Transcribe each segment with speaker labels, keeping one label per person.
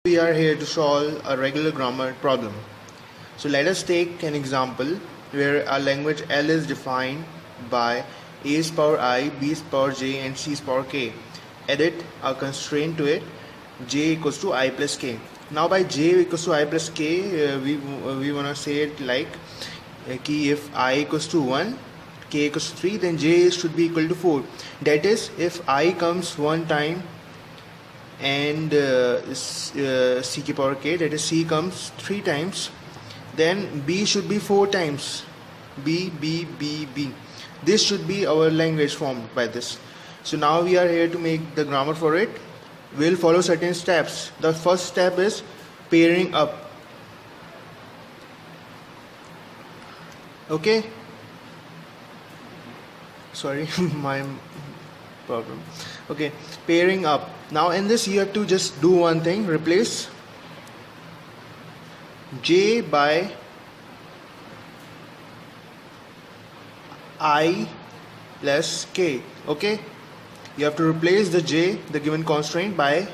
Speaker 1: We are here to solve a regular grammar problem. So let us take an example where our language L is defined by a is power I, b is power j and c is power k. Edit a constraint to it, j equals to I plus k. Now by j equals to I plus k, we want to say it like if I equals to 1, k equals to 3, then j should be equal to 4. That is, if I comes one time and c power k, that is c comes 3 times, then b should be 4 times. B. This should be our language formed by this. So now we are here to make the grammar for it. We'll follow certain steps. The first step is pairing up. Okay, sorry, my problem. Okay, pairing up. Now in this you have to just do one thing, replace j by I plus k. Okay, you have to replace the j, the given constraint, by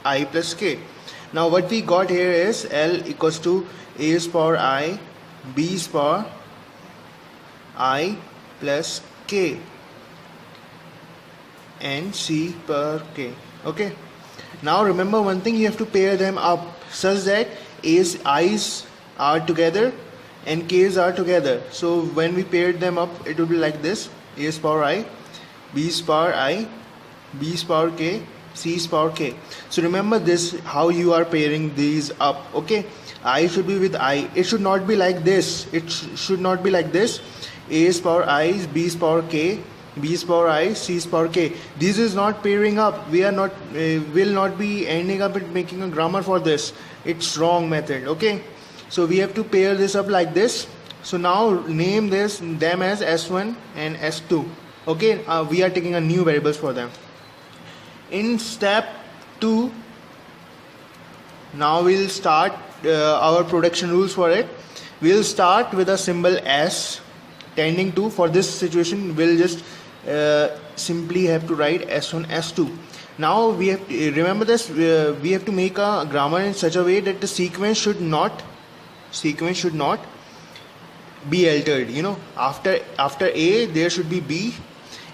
Speaker 1: I plus k. Now what we got here is L equals to a is power I, b is power I plus k and c per k. Okay, now remember one thing, you have to pair them up such that a's i's are together and k's are together. So when we paired them up, it will be like this: a is power I, b is power I, b is power k, c is power k. So remember this, how you are pairing these up. Okay, I should be with I. It should not be like this. It should not be like this. A is power I, b is power k, b is power I, c is power k. This is not pairing up. We are not will not be ending up at making a grammar for this. It's wrong method. Okay, so we have to pair this up like this. So now name them as S1 and S2. Okay, we are taking a new variables for them. In step 2, now we'll start our production rules for it. We'll start with a symbol S tending to. For this situation, we'll just simply have to write S1, S2. Now we have to remember this. We have to make a grammar in such a way that the sequence should not be altered. You know, after A there should be B,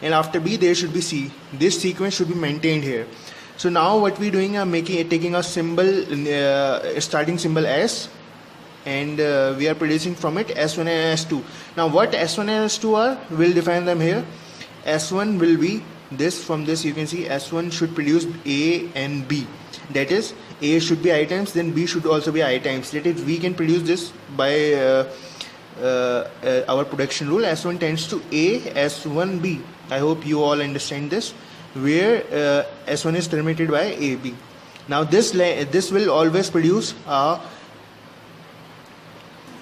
Speaker 1: and after B there should be C. This sequence should be maintained here. So now what we're doing, taking a symbol, starting symbol S, and we are producing from it S1 and S2. Now what S1 and S2 are, we'll define them here. S1 will be this. From this you can see S1 should produce A and B. That is, A should be I times, then B should also be I times. That is, we can produce this by our production rule. S1 tends to A, S1 B. I hope you all understand this, where S1 is terminated by AB. Now this will always produce a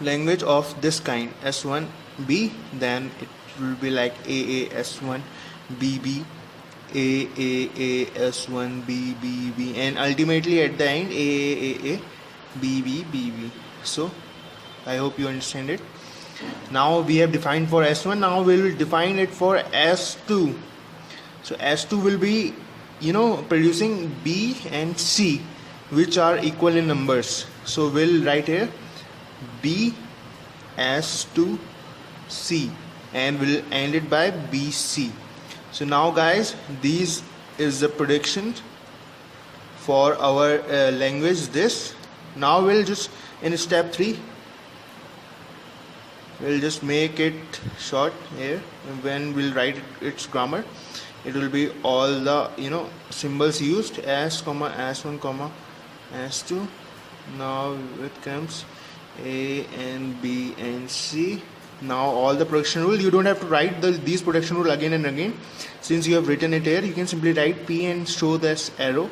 Speaker 1: language of this kind, S1 B, then it will be like AA S1 BB, AAA S1 BB, and ultimately at the end AAA BB BB. So I hope you understand it. Now we have defined for S1. Now we will define it for S2. So S2 will be, producing B and C, which are equal in numbers. So we'll write here B S2 C, and we'll end it by BC. So now guys, these is the prediction for our language this. Now we'll just, in step 3, we'll just make it short here. When we'll write its grammar, it will be all the symbols used, S, S1, S2. Now it comes A and B and C. Now all the production rule, you don't have to write these production rule again and again. Since you have written it here, you can simply write P and show this arrow,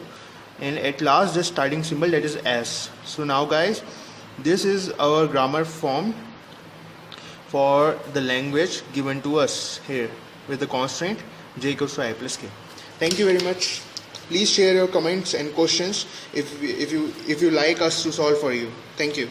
Speaker 1: and at last the starting symbol, that is S. So now guys, this is our grammar form for the language given to us here with the constraint j equals to I plus k. Thank you very much. Please share your comments and questions if you like us to solve for you. Thank you.